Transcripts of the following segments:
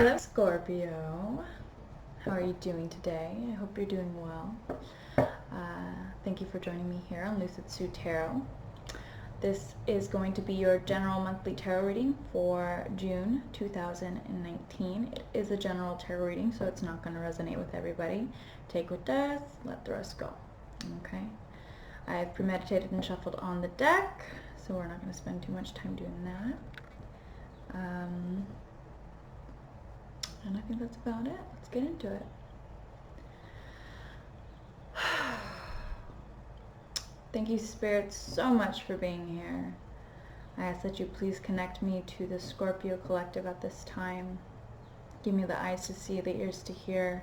Hello Scorpio, how are you doing today? I hope you're doing well. Thank you for joining me here on Lucid Sue Tarot. This is going to be your general monthly tarot reading for June 2019. It is a general tarot reading, so it's not going to resonate with everybody. Take what does, let the rest go. Okay? I've premeditated and shuffled on the deck, so we're not going to spend too much time doing that. And I think that's about it. Let's get into it. Thank you, Spirit, so much for being here. I ask that you please connect me to the Scorpio collective at this time. Give me the eyes to see, the ears to hear,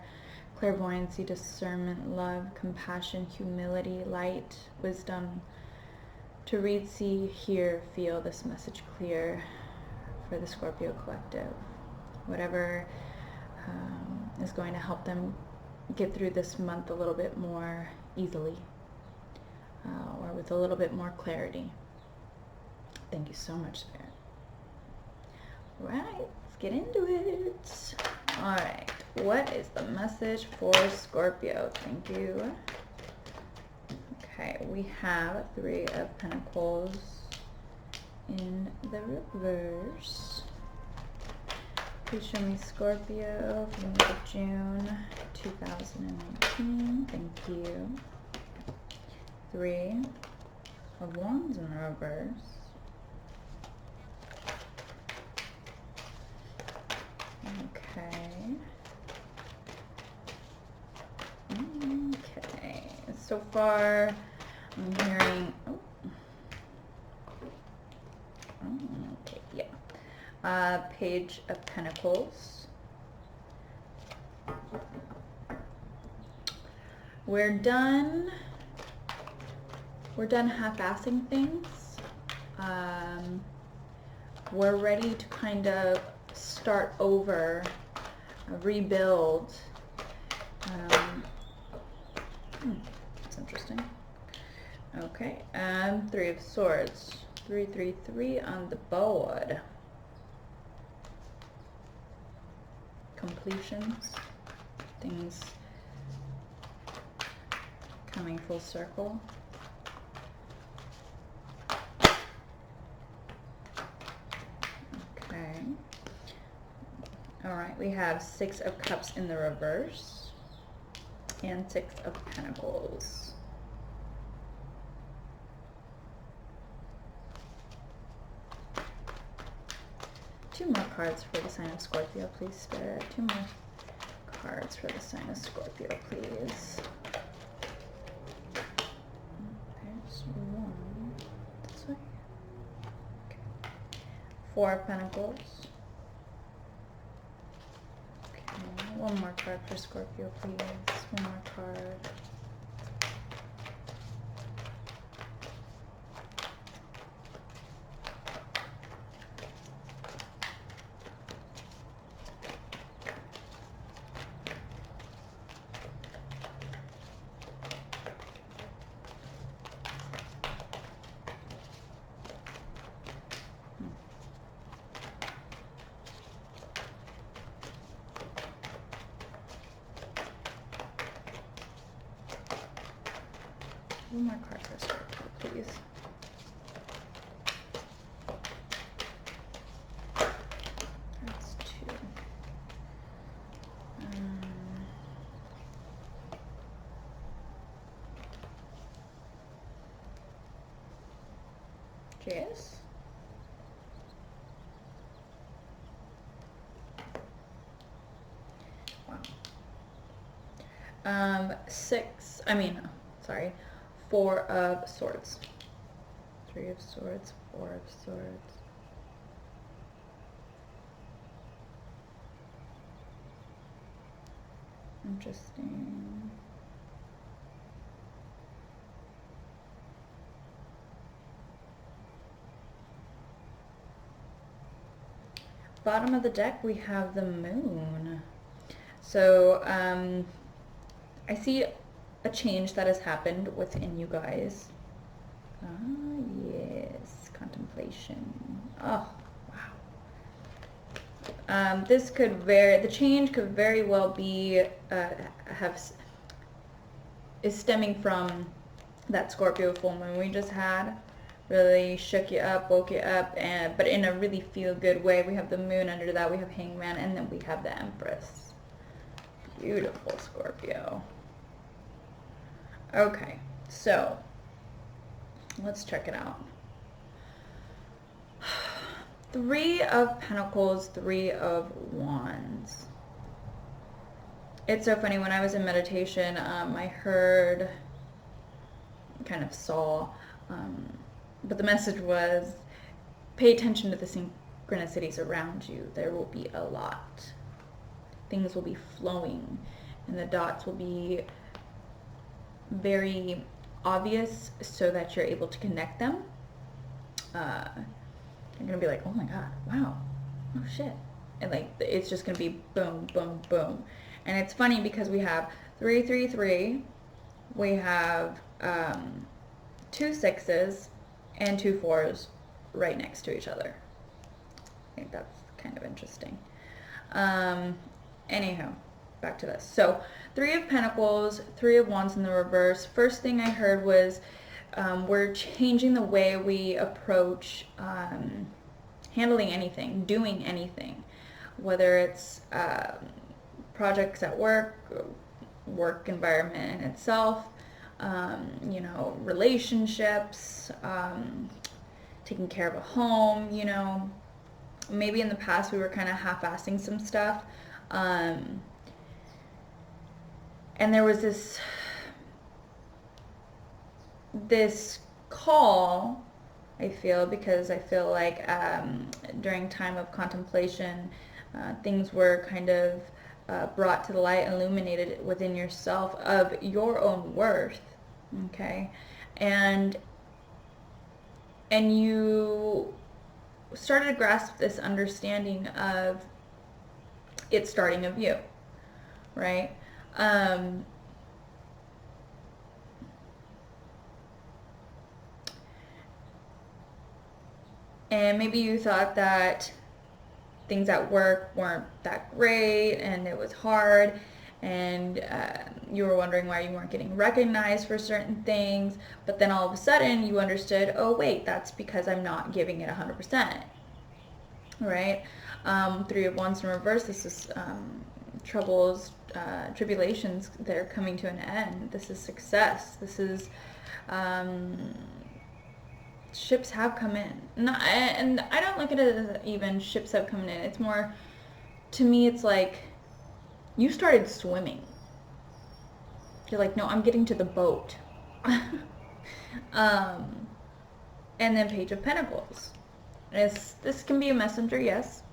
clairvoyancy, discernment, love, compassion, humility, light, wisdom, to read, see, hear, feel this message clear for the Scorpio collective. Whatever is going to help them get through this month a little bit more easily, or with a little bit more clarity. Thank you so much, Spirit. Right, let's get into it. All right, what is the message for Scorpio? Thank you. Okay, we have Three of Pentacles in the reverse. Please show me Scorpio for the month of June 2019. Thank you. Three of Wands in the reverse. Okay. Okay. So far, I'm hearing... okay, yeah. Page of Pentacles. We're done half-assing things. We're ready to kind of start over, rebuild. That's interesting. Okay, Three of Swords. 333 on the board. Completions, things coming full circle. Okay. All right, we have Six of Cups in the reverse and Six of Pentacles. Two more cards for the sign of Scorpio, please, Spirit. Two more cards for the sign of Scorpio, please. There's one. This way. Okay. Four of Pentacles. Okay. One more card for Scorpio, please. One more card. One more card for Scorpio, please. That's two. Yes. Wow. Four of Swords. Three of Swords, Four of Swords. Interesting. Bottom of the deck, we have the Moon. So, I see a change that has happened within you guys. Yes, contemplation. Oh, wow. This could vary, the change could very well be, is stemming from that Scorpio full moon we just had. Really shook you up, woke you up, but in a really feel-good way. We have the moon under that, we have Hangman, and then we have the Empress. Beautiful, Scorpio. Okay, so let's check it out. Three of Pentacles, Three of Wands. It's so funny, when I was in meditation, I heard, kind of saw, but the message was, pay attention to the synchronicities around you. There will be a lot. Things will be flowing, and the dots will be very obvious so that you're able to connect them. You're going to be like, oh my God, wow, oh shit. And like, it's just going to be boom, boom, boom. And it's funny because we have 3, 3, 3. We have 2 6s and 2 4s right next to each other. I think that's kind of interesting. Anyhow, back to this. So 3 of Pentacles, 3 of Wands in the reverse. First thing I heard was we're changing the way we approach handling anything, doing anything, whether it's projects at work, work environment in itself, you know, relationships, taking care of a home, you know. Maybe in the past we were kind of half-assing some stuff. And there was this call, I feel, because I feel like during time of contemplation, things were kind of brought to the light, illuminated within yourself of your own worth, okay? And you started to grasp this understanding of it starting of you, right? And maybe you thought that things at work weren't that great and it was hard, and you were wondering why you weren't getting recognized for certain things, but then all of a sudden you understood, oh wait, that's because I'm not giving it 100%, right? 3 of Wands in reverse, this is troubles, tribulations, they're coming to an end. This is success. This is ships have come in. And I don't look at it as even ships have come in. It's more, to me, it's like you started swimming. You're like, no, I'm getting to the boat. And then Page of Pentacles. This can be a messenger, yes.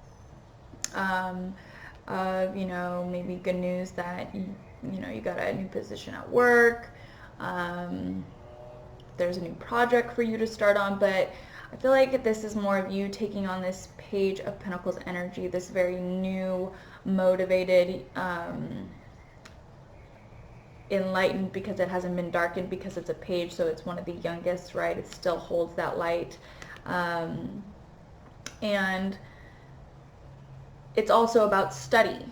You know, maybe good news that you know, you got a new position at work. There's a new project for you to start on, but I feel like this is more of you taking on this Page of Pentacles energy, this very new, motivated, enlightened, because it hasn't been darkened, because it's a page, so it's one of the youngest, right? It still holds that light. And it's also about study.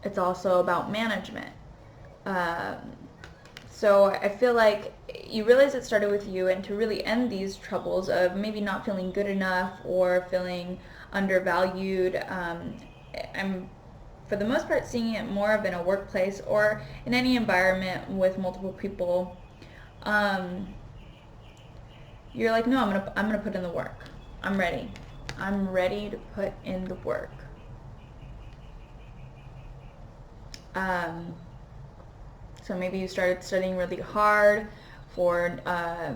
It's also about management. So I feel like you realize it started with you, and to really end these troubles of maybe not feeling good enough or feeling undervalued, I'm for the most part seeing it more of in a workplace or in any environment with multiple people. You're like, no, I'm gonna put in the work. I'm ready. I'm ready to put in the work. So maybe you started studying really hard for a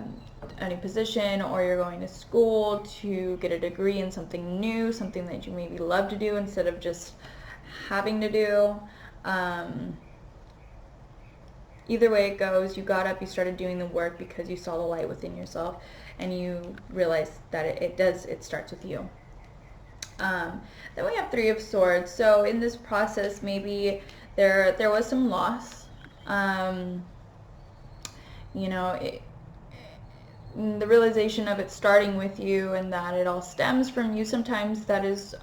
new position, or you're going to school to get a degree in something new, something that you maybe love to do instead of just having to do. Either way it goes, you got up, you started doing the work because you saw the light within yourself, and you realized that it starts with you. Then we have 3 of Swords. So in this process, maybe there was some loss. You know, the realization of it starting with you, and that it all stems from you. Sometimes that is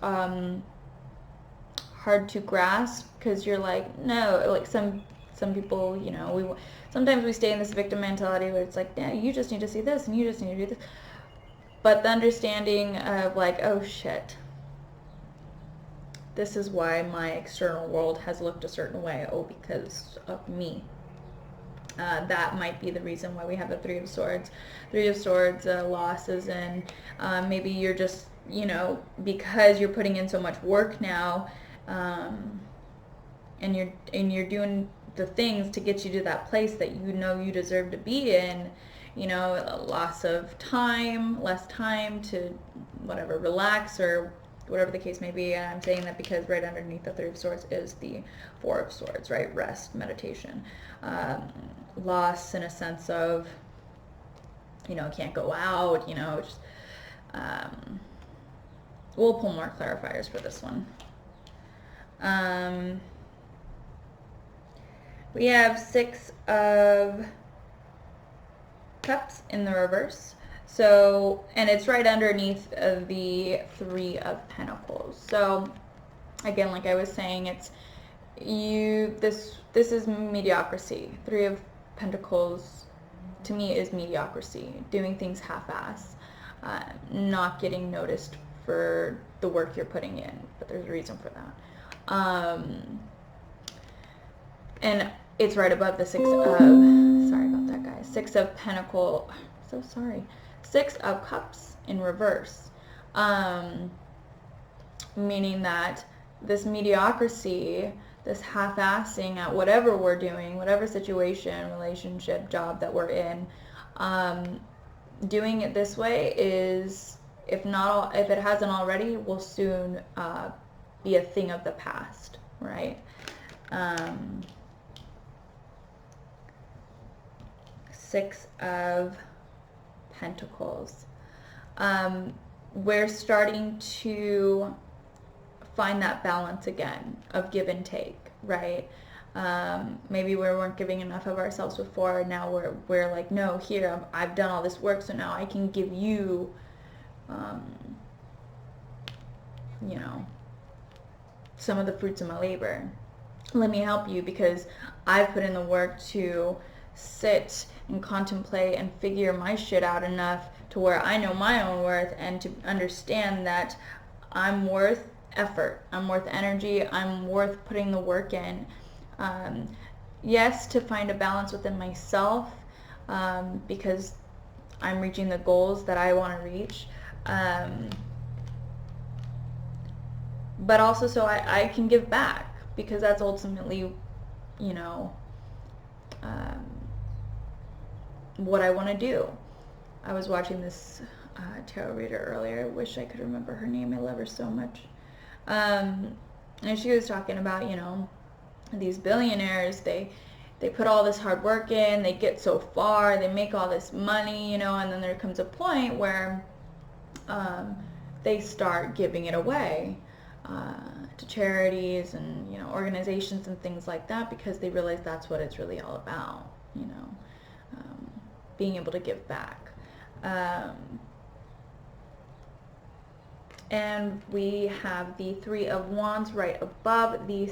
hard to grasp, because you're like, no, like some people, you know, sometimes we stay in this victim mentality where it's like, yeah, you just need to see this and you just need to do this. But the understanding of like, oh shit, this is why my external world has looked a certain way. Oh, because of me. That might be the reason why we have the Three of Swords. Three of Swords, losses, and maybe you're just, you know, because you're putting in so much work now, and you're doing the things to get you to that place that you know you deserve to be in, you know, a loss of time, less time to whatever, relax or whatever the case may be. And I'm saying that because right underneath the Three of Swords is the Four of Swords, right? Rest, meditation, loss in a sense of, you know, can't go out, you know, just, we'll pull more clarifiers for this one. We have Six of Cups in the reverse. So, and it's right underneath the Three of Pentacles. So, again, like I was saying, it's this is mediocrity. Three of Pentacles to me is mediocrity, doing things half-ass, not getting noticed for the work you're putting in, but there's a reason for that. And it's right above the Six of, sorry about that, guys, Six of Pentacles, so sorry, Six of Cups in reverse, meaning that this mediocrity, this half-assing at whatever we're doing, whatever situation, relationship, job that we're in, doing it this way is, if it hasn't already, will soon be a thing of the past, right? Six of Pentacles. We're starting to find that balance again of give and take, right? Maybe we weren't giving enough of ourselves before, and now we're like, no, here, I've done all this work, so now I can give you, you know, some of the fruits of my labor. Let me help you, because I've put in the work to sit and contemplate and figure my shit out enough to where I know my own worth, and to understand that I'm worth effort, I'm worth energy, I'm worth putting the work in. Yes, to find a balance within myself, because I'm reaching the goals that I want to reach, but also so I can give back, because that's ultimately, you know, what I want to do. I was watching this tarot reader earlier. I wish I could remember her name. I love her so much. And she was talking about, you know, these billionaires, they put all this hard work in, they get so far, they make all this money, you know, and then there comes a point where they start giving it away to charities and, you know, organizations and things like that, because they realize that's what it's really all about, you know, being able to give back. And we have the Three of Wands right above the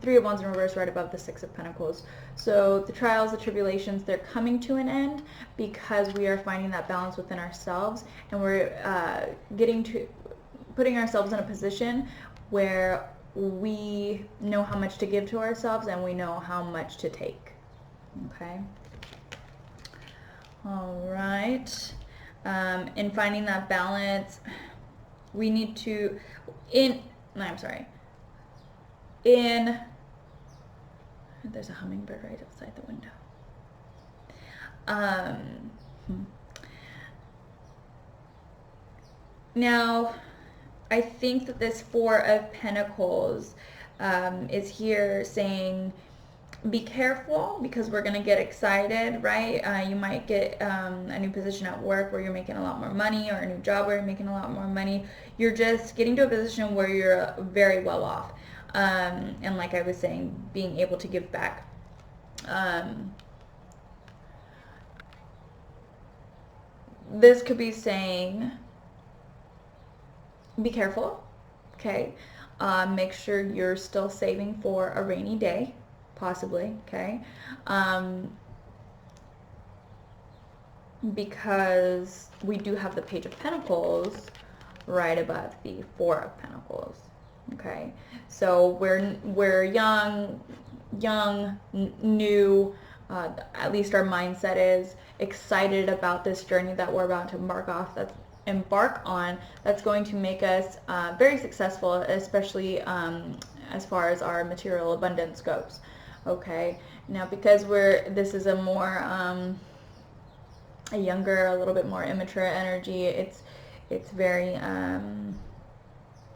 Three of Wands in reverse right above the Six of Pentacles. So the trials, the tribulations, they're coming to an end, because we are finding that balance within ourselves, and we're putting ourselves in a position where we know how much to give to ourselves, and we know how much to take. Okay? All right. In finding that balance, we need to, there's a hummingbird right outside the window. Now, I think that this Four of Pentacles is here saying, be careful, because we're going to get excited, right? You might get a new position at work where you're making a lot more money, or a new job where you're making a lot more money. You're just getting to a position where you're very well off. And like I was saying, being able to give back. This could be saying, be careful, okay? Make sure you're still saving for a rainy day, possibly, okay? Because we do have the Page of Pentacles right above the Four of Pentacles, okay? So we're young, new, at least our mindset is excited about this journey that we're about to embark on. That's going to make us very successful, especially as far as our material abundance goes. Okay, now because this is a more a younger, a little bit more immature energy, it's very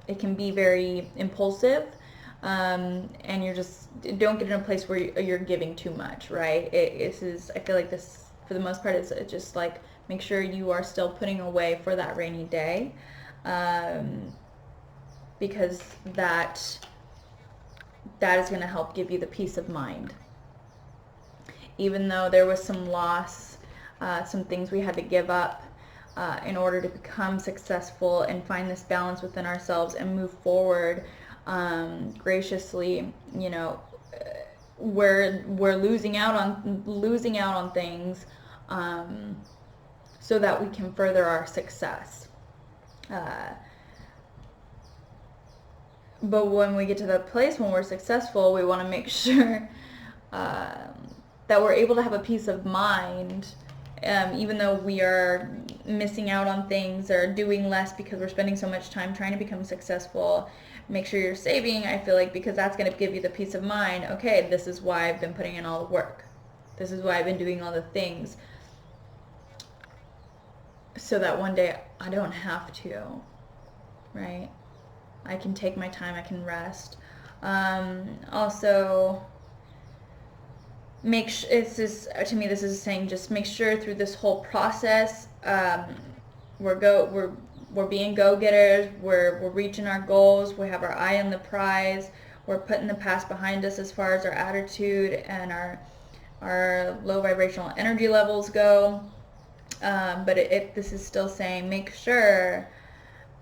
it can be very impulsive, and you're just don't get in a place where you're giving too much, right? I feel like this for the most part is just like make sure you are still putting away for that rainy day, because that is going to help give you the peace of mind. Even though there was some loss, some things we had to give up in order to become successful and find this balance within ourselves and move forward graciously, you know, we're losing out on things so that we can further our success. But when we get to the place when we're successful, we want to make sure that we're able to have a peace of mind, even though we are missing out on things or doing less because we're spending so much time trying to become successful. Make sure you're saving, I feel like, because that's going to give you the peace of mind. Okay, this is why I've been putting in all the work. This is why I've been doing all the things. So that one day I don't have to, right? I can take my time, I can rest. Also, to me, this is saying just make sure through this whole process, we're being go-getters, we're reaching our goals, we have our eye on the prize, we're putting the past behind us as far as our attitude and our low vibrational energy levels go. But this is still saying make sure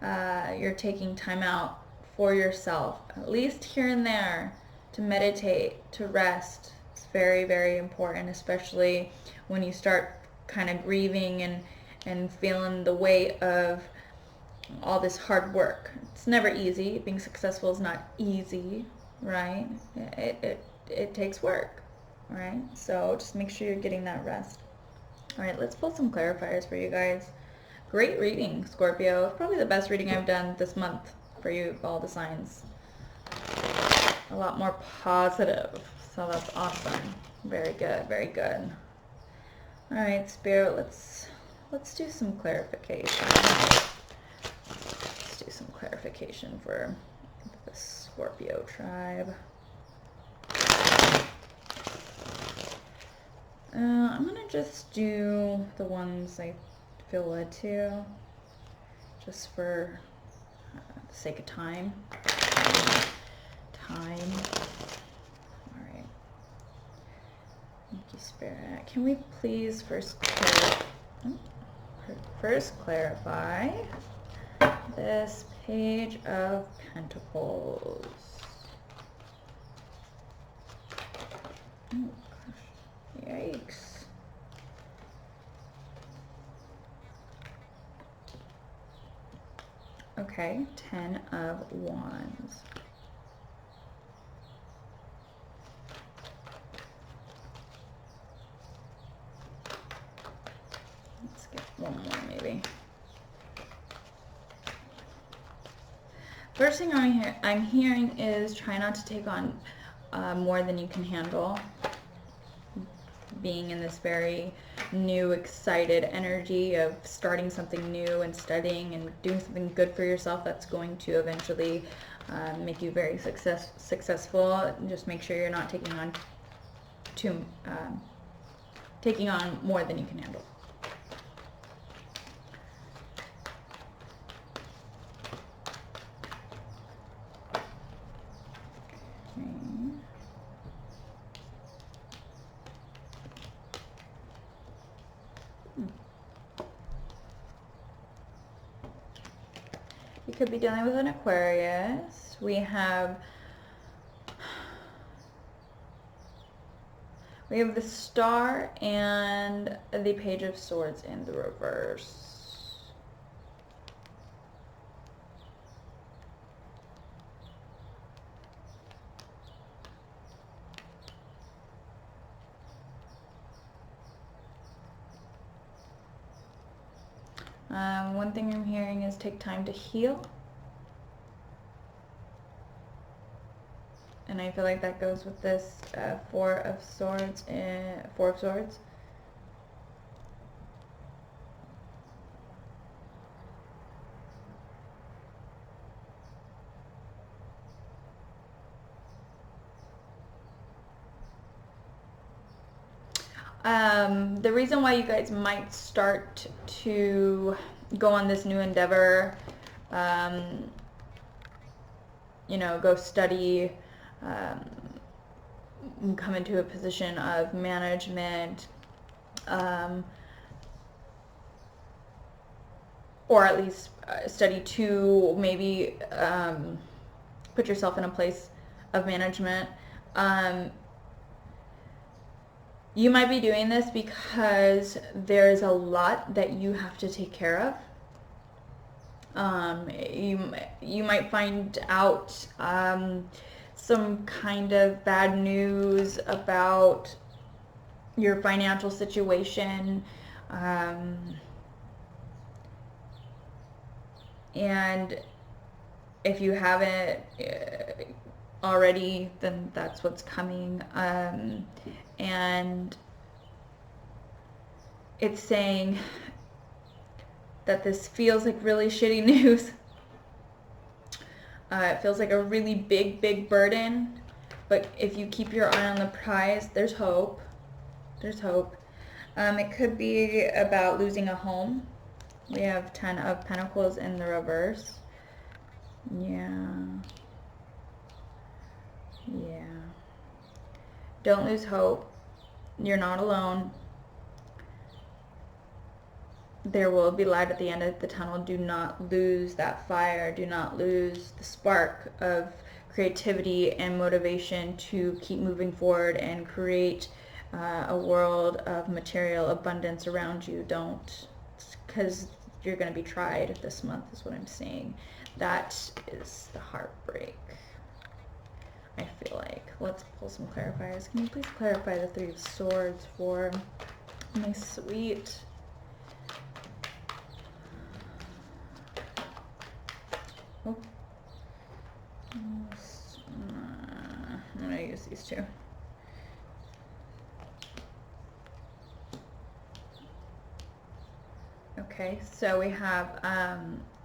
you're taking time out for yourself, at least here and there, to meditate, to rest. It's very, very important, especially when you start kind of grieving and feeling the weight of all this hard work. It's never easy. Being successful is not easy, right? It takes work, right? So just make sure you're getting that rest. All right, let's pull some clarifiers for you guys. Great reading, Scorpio. Probably the best reading I've done this month for you, all the signs. A lot more positive, so that's awesome. Very good, very good. All right, Spirit, let's do some clarification. Let's do some clarification for the Scorpio tribe. I'm gonna just do the ones I feel led to, just for the sake of time. All right. Thank you, Spirit. Can we please first clarify this Page of Pentacles? Oh, gosh. Yikes. Okay, 10 of Wands. Let's get one more maybe. First thing I'm hearing is try not to take on more than you can handle. Being in this very new, excited energy of starting something new and studying and doing something good for yourself that's going to eventually make you very successful. Just make sure you're not taking on more than you can handle. You could be dealing with an Aquarius. We have the Star and the Page of Swords in the reverse. One thing I'm hearing is take time to heal. And I feel like that goes with this Four of Swords. The reason why you guys might start to go on this new endeavor, you know, go study, come into a position of management, or at least study to maybe put yourself in a place of management. You might be doing this because there's a lot that you have to take care of. You might find out some kind of bad news about your financial situation, and if you haven't already, then that's what's coming. And it's saying that this feels like really shitty news. It feels like a really big burden, but if you keep your eye on the prize, there's hope. There's hope. It could be about losing a home. We have 10 of Pentacles in the reverse. Yeah. Don't lose hope. You're not alone. There will be light at the end of the tunnel. Do not lose that fire. Do not lose the spark of creativity and motivation to keep moving forward and create a world of material abundance around you. Don't, because you're going to be tried this month is what I'm saying. That is the heartbreak, I feel like. Let's pull some clarifiers. Can you please clarify the Three of Swords for my sweet? Oh. I'm going to use these two. Okay, so we have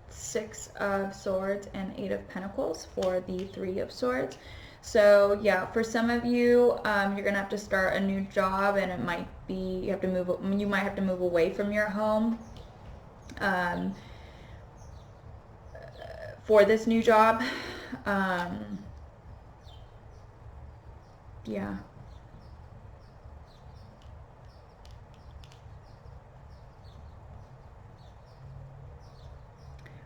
Six of Swords and Eight of Pentacles for the Three of Swords. So yeah, for some of you, you're gonna have to start a new job, and it might be you might have to move away from your home for this new job. Yeah.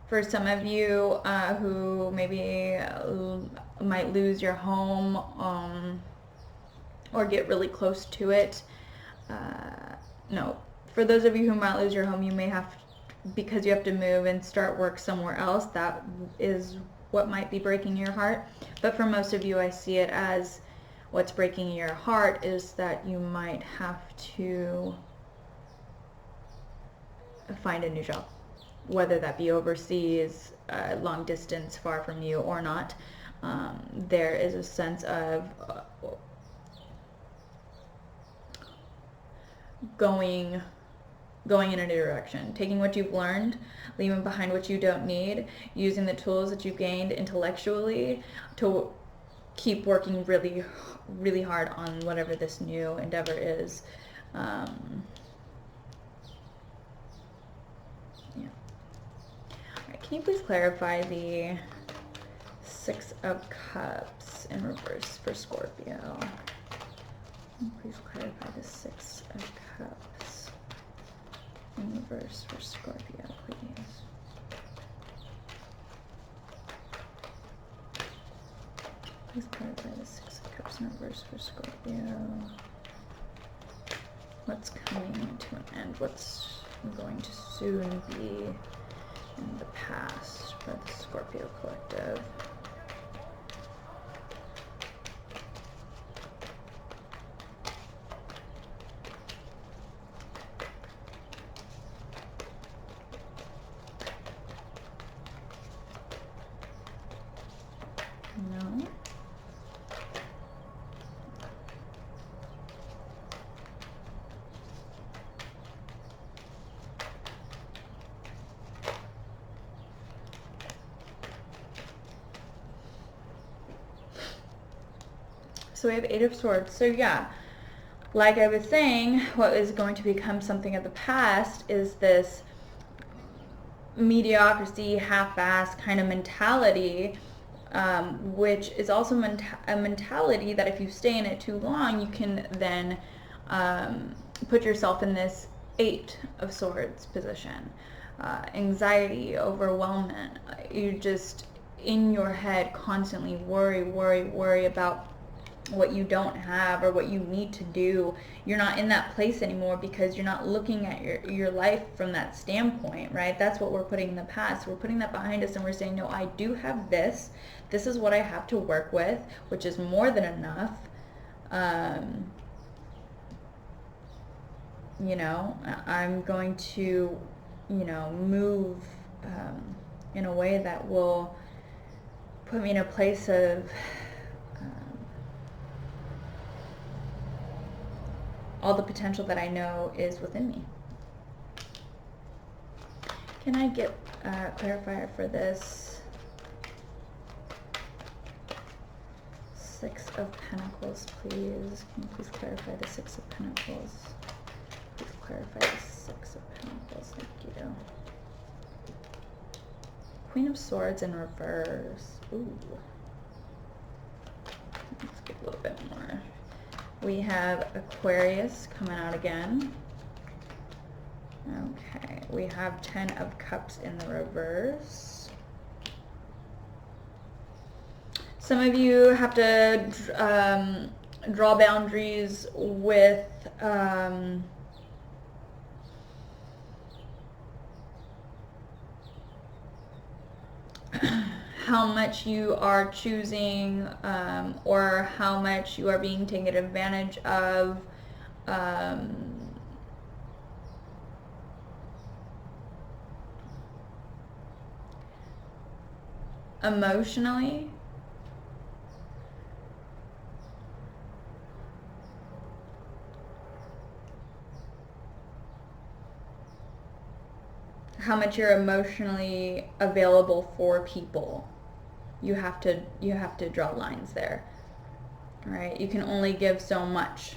For some of you who maybe might lose your home or get really close to it, no. For those of you who might lose your home, you may have, because you have to move and start work somewhere else, that is what might be breaking your heart. But for most of you, I see it as what's breaking your heart is that you might have to find a new job, whether that be overseas, long distance, far from you, or not. There is a sense of going in a new direction, taking what you've learned, leaving behind what you don't need, using the tools that you've gained intellectually to keep working really, really hard on whatever this new endeavor is. Yeah. All right, can you please clarify the Six of Cups in reverse for Scorpio? Please clarify the Six of Cups in reverse for Scorpio, please. Please clarify the Six of Cups in reverse for Scorpio. What's coming to an end? What's going to soon be in the past for the Scorpio collective? No. So we have Eight of Swords. So yeah, like I was saying, what is going to become something of the past is this mediocrity, half-assed kind of mentality, which is also a mentality that if you stay in it too long, you can then put yourself in this Eight of Swords position. Anxiety, overwhelmment. You just, in your head, constantly worry about what you don't have or what you need to do. You're not in that place anymore because you're not looking at your life from that standpoint, right? That's what we're putting in the past. We're putting that behind us and we're saying, no, I do have this. This is what I have to work with, which is more than enough. You know, I'm going to, you know, move in a way that will put me in a place of all the potential that I know is within me. Can I get a clarifier for this Six of Pentacles, please? Can you please clarify the Six of Pentacles? Please clarify the Six of Pentacles. Thank you. Queen of Swords in reverse. Ooh. Let's get a little bit more. We have Aquarius coming out again. Okay, we have Ten of Cups in the reverse. Some of you have to draw boundaries with how much you are choosing or how much you are being taken advantage of. Emotionally. How much you're emotionally available for people. You have to draw lines there. All right? You can only give so much.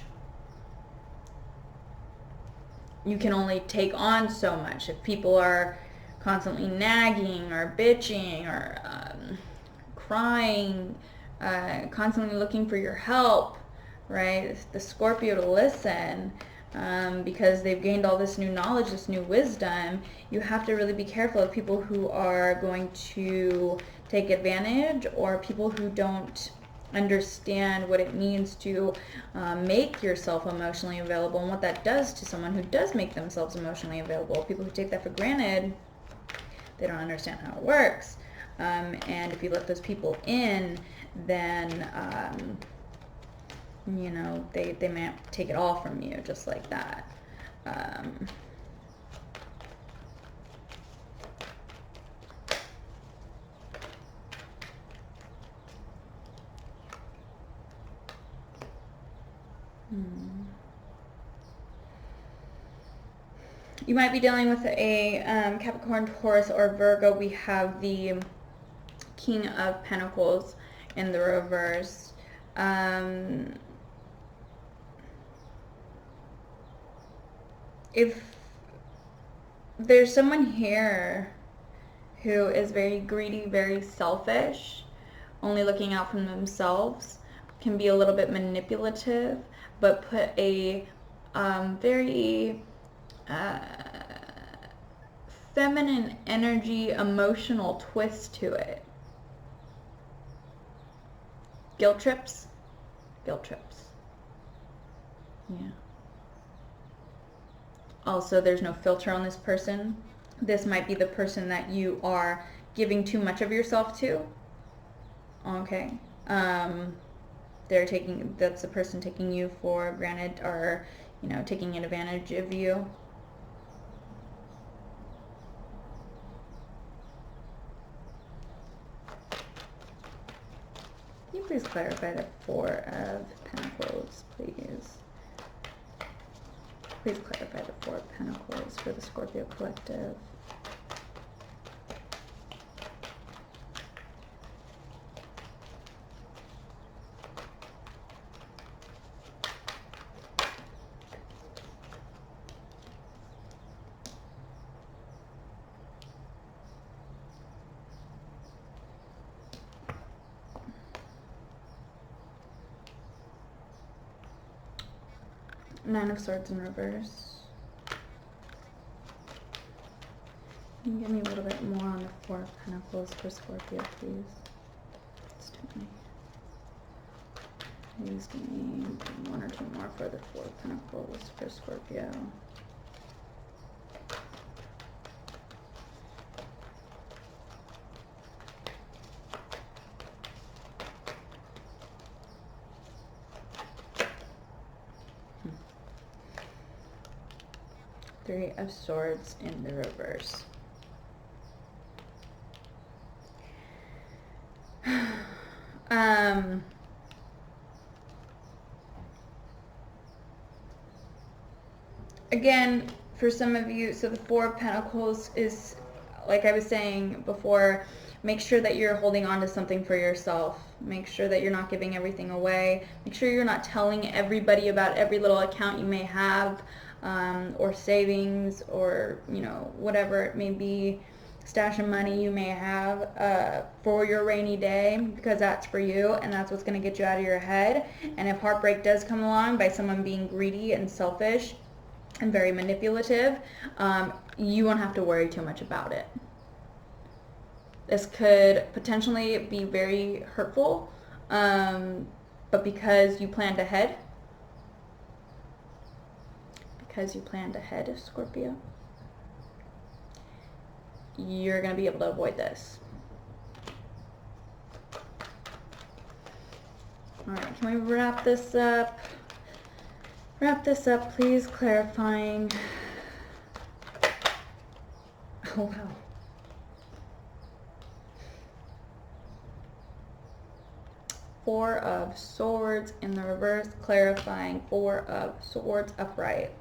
You can only take on so much. If people are constantly nagging or bitching or crying, constantly looking for your help, right? It's the Scorpio to listen. Because they've gained all this new knowledge, this new wisdom, you have to really be careful of people who are going to take advantage or people who don't understand what it means to make yourself emotionally available and what that does to someone who does make themselves emotionally available. People who take that for granted, they don't understand how it works. And if you let those people in, then you know, they might take it all from you just like that. You might be dealing with a Capricorn, Taurus, or Virgo. We have the King of Pentacles in the reverse. If there's someone here who is very greedy, very selfish, only looking out for themselves, can be a little bit manipulative, but put a very feminine energy, emotional twist to it. Guilt trips? Guilt trips. Yeah. Also, there's no filter on this person. This might be the person that you are giving too much of yourself to. Okay. That's the person taking you for granted, or, you know, taking advantage of you. Can you please clarify the Four of Pentacles, please? Please clarify the Four of Pentacles for the Scorpio collective. Nine of Swords in reverse. Can you give me a little bit more on the Four of Pentacles for Scorpio, please? It's too many. Please give me one or two more for the Four of Pentacles for Scorpio. Three of Swords in the reverse. Again, for some of you, so the Four of Pentacles is, like I was saying before, make sure that you're holding on to something for yourself. Make sure that you're not giving everything away. Make sure you're not telling everybody about every little account you may have, or savings, or, you know, whatever it may be, stash of money you may have for your rainy day, because that's for you, and that's what's going to get you out of your head. And if heartbreak does come along by someone being greedy and selfish and very manipulative, you won't have to worry too much about it. This could potentially be very hurtful, but because you planned ahead, Scorpio, you're going to be able to avoid this. All right, can we wrap this up? Wrap this up, please, clarifying. Oh, wow. Four of Swords in the reverse, clarifying Four of Swords upright.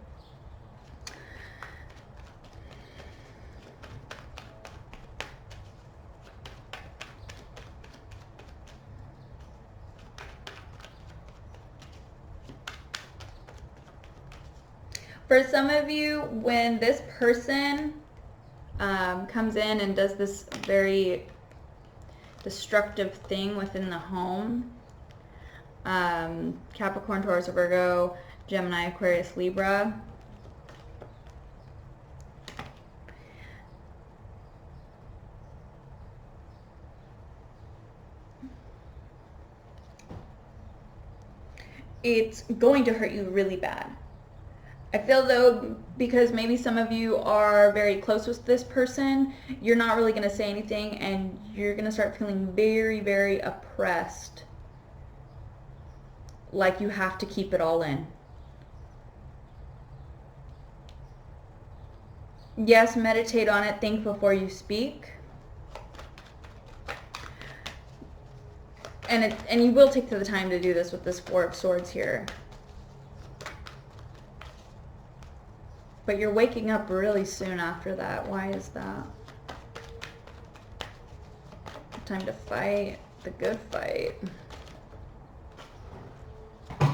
For some of you, when this person comes in and does this very destructive thing within the home, Capricorn, Taurus, Virgo, Gemini, Aquarius, Libra, it's going to hurt you really bad. I feel though, because maybe some of you are very close with this person, you're not really going to say anything, and you're going to start feeling very, very oppressed. Like you have to keep it all in. Yes, meditate on it. Think before you speak. And you will take the time to do this with this Four of Swords here. But you're waking up really soon after that. Why is that? Time to fight the good fight. Okay.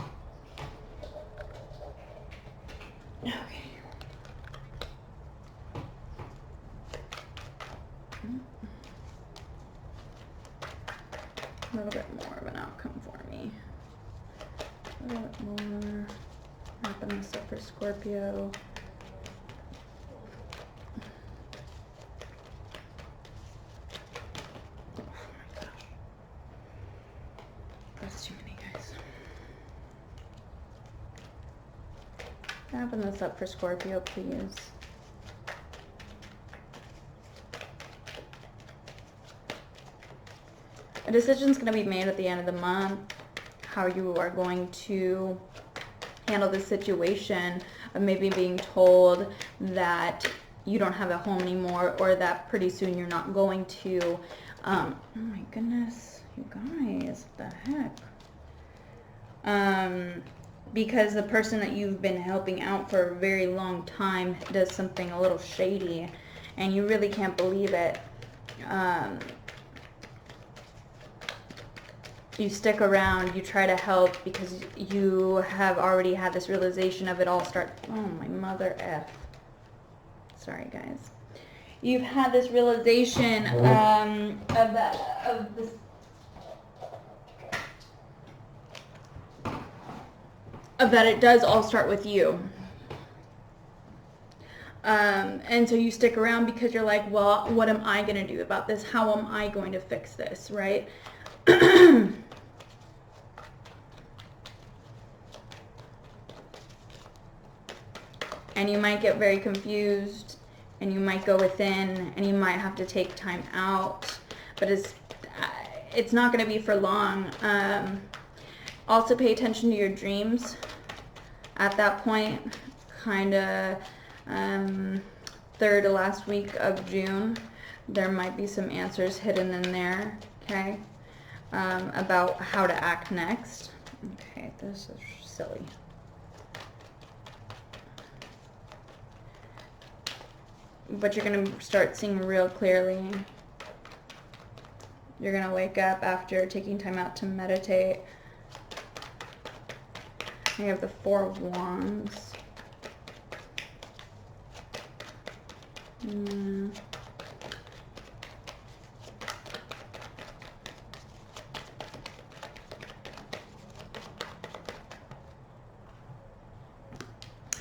A little bit more of an outcome for me. A little bit more. Wrapping this up for Scorpio. Wrapping this up for Scorpio, please. A decision is going to be made at the end of the month, how you are going to handle this situation of maybe being told that you don't have a home anymore, or that pretty soon you're not going to. Oh my goodness, you guys, what the heck? Because the person that you've been helping out for a very long time does something a little shady, and you really can't believe it. You stick around, you try to help because you have already had this realization of it all start. Oh my mother F. Sorry guys. You've had this realization of that it does all start with you. And so you stick around because you're like, well, what am I going to do about this? How am I going to fix this, right? And you might get very confused, and you might go within, and you might have to take time out, but it's not going to be for long. Also pay attention to your dreams at that point, kind of third to last week of June. There might be some answers hidden in there, okay, about how to act next. Okay, this is silly. But you're going to start seeing real clearly. You're going to wake up after taking time out to meditate. You have the Four of Wands.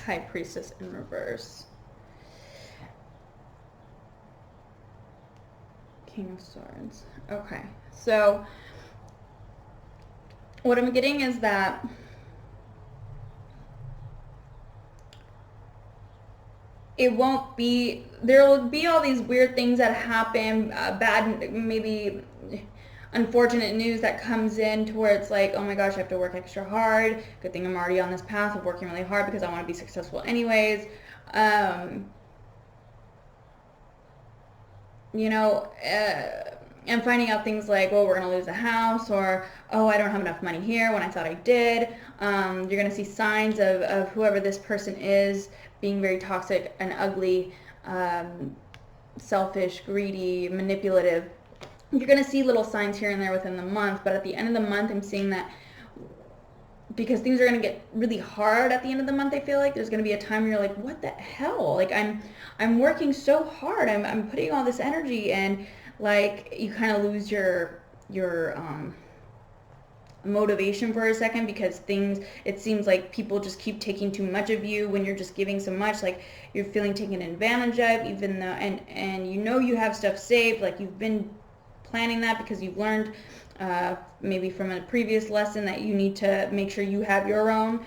High Priestess in reverse. King of Swords. Okay, so what I'm getting is that it won't be, there will be all these weird things that happen, bad, maybe unfortunate news that comes in to where it's like, oh my gosh, I have to work extra hard. Good thing I'm already on this path of working really hard because I want to be successful anyways. You know, and finding out things like, well, we're going to lose a house, or, oh, I don't have enough money here when I thought I did. You're going to see signs of whoever this person is being very toxic and ugly, selfish, greedy, manipulative. You're going to see little signs here and there within the month, but at the end of the month, I'm seeing that because things are going to get really hard at the end of the month, I feel like there's going to be a time where you're like, what the hell? Like, I'm working so hard. I'm putting all this energy, and like you kind of lose your motivation for a second because it seems like people just keep taking too much of you when you're just giving so much. Like you're feeling taken advantage of, even though, and you know you have stuff saved, like you've been planning that because you've learned maybe from a previous lesson that you need to make sure you have your own.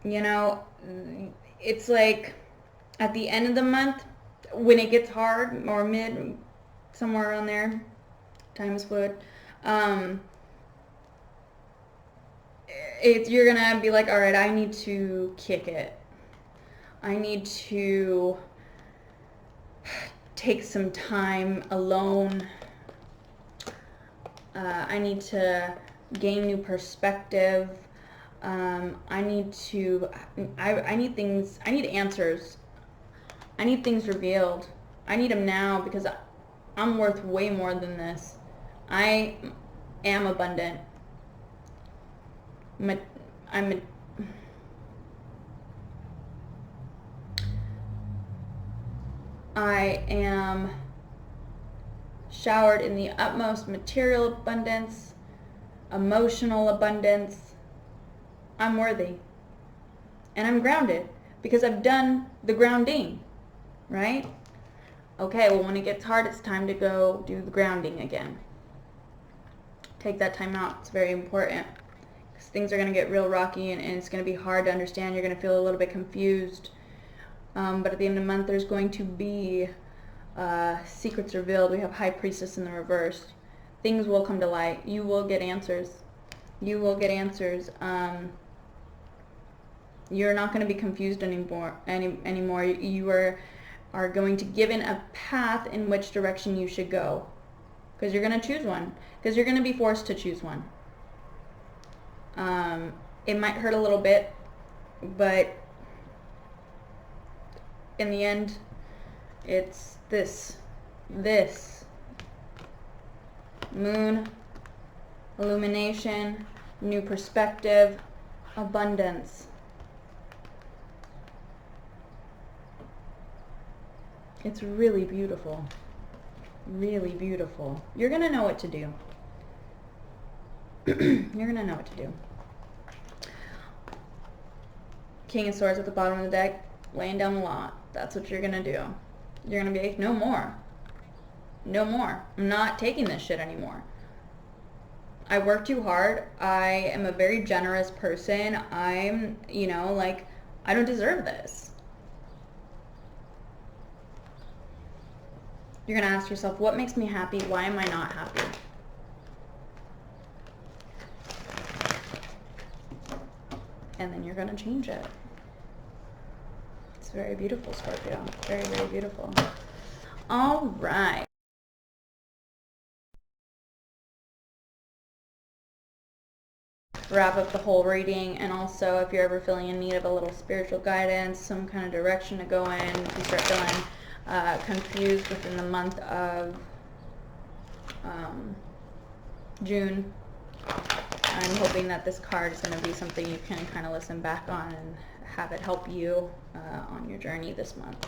You know, it's like at the end of the month when it gets hard, or mid, somewhere around there, time is fluid, you're gonna be like, all right, I need to kick it. I need to take some time alone. I need to gain new perspective. I need things, I need answers. I need things revealed. I need them now because I'm worth way more than this. I am abundant. I am showered in the utmost material abundance, emotional abundance. I'm worthy. And I'm grounded because I've done the grounding, right? Okay, well, when it gets hard, it's time to go do the grounding again. Take that time out. It's very important. because things are going to get real rocky, and it's going to be hard to understand. You're going to feel a little bit confused. But at the end of the month, there's going to be secrets revealed. We have High Priestess in the reverse. Things will come to light. You will get answers. You will get answers. You're not going to be confused anymore. You are going to give in a path in which direction you should go. Because you're going to choose one. Because you're going to be forced to choose one. It might hurt a little bit, but in the end, it's this moon, illumination, new perspective, abundance. It's really beautiful. Really beautiful. You're going to know what to do. You're going to know what to do. King of Swords at the bottom of the deck, laying down the law. That's what you're going to do. You're going to be like, no more. No more. I'm not taking this shit anymore. I work too hard. I am a very generous person. I'm, like, I don't deserve this. You're going to ask yourself, what makes me happy? Why am I not happy? And then you're going to change it. It's very beautiful, Scorpio. Very, very beautiful. All right. Wrap up the whole reading, and also if you're ever feeling in need of a little spiritual guidance, some kind of direction to go in, if you start feeling confused within the month of June, I'm hoping that this card is going to be something you can kind of listen back on and have it help you on your journey this month.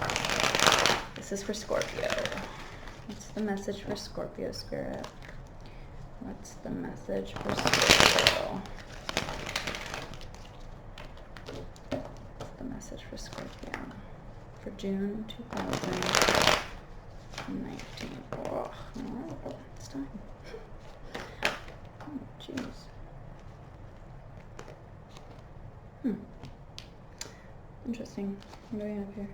This is for Scorpio. What's the message for Scorpio, Spirit? What's the message for Scorpio? What's the message for Scorpio? For June 2019. Oh, no, it's time. Oh, jeez. Interesting. What do we have here?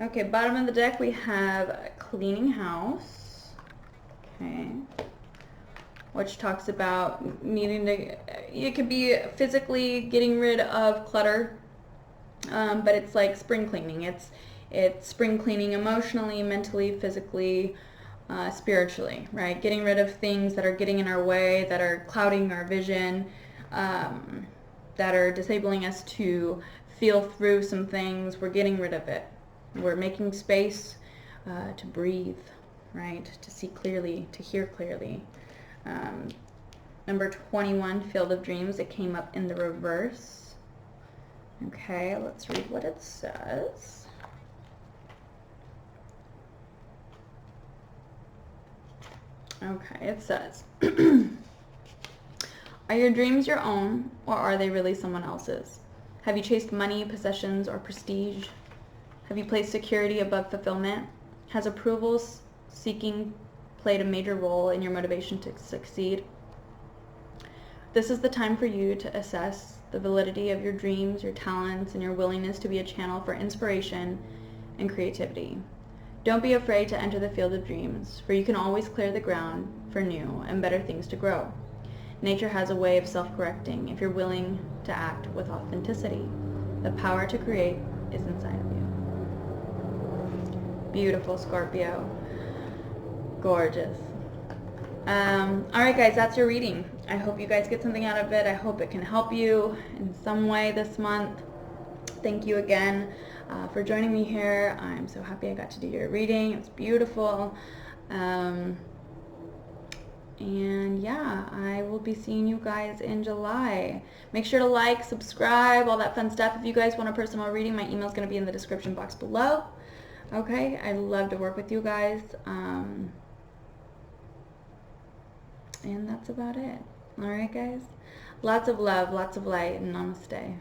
Okay, bottom of the deck we have cleaning house. Okay. Which talks about needing to, it could be physically getting rid of clutter, but it's like spring cleaning. It's spring cleaning emotionally, mentally, physically, spiritually, right? Getting rid of things that are getting in our way, that are clouding our vision, that are disabling us to feel through some things. We're getting rid of it. We're making space to breathe, right? To see clearly, to hear clearly. Number 21, Field of Dreams. It came up in the reverse. Okay, let's read what it says. Okay, it says, are your dreams your own, or are they really someone else's? Have you chased money, possessions, or prestige? Have you placed security above fulfillment? Has approval seeking played a major role in your motivation to succeed? This is the time for you to assess the validity of your dreams, your talents, and your willingness to be a channel for inspiration and creativity. Don't be afraid to enter the field of dreams, for you can always clear the ground for new and better things to grow. Nature has a way of self-correcting if you're willing to act with authenticity. The power to create is inside of you. Beautiful, Scorpio. Gorgeous. Alright guys, that's your reading. I hope you guys get something out of it. I hope it can help you in some way this month. Thank you again for joining me here. I'm so happy I got to do your reading. It was beautiful. And yeah, I will be seeing you guys in July. Make sure to like, subscribe, all that fun stuff. If you guys want a personal reading, my email is going to be in the description box below. Okay, I'd love to work with you guys. And that's about it. Alright guys, lots of love, lots of light, and namaste.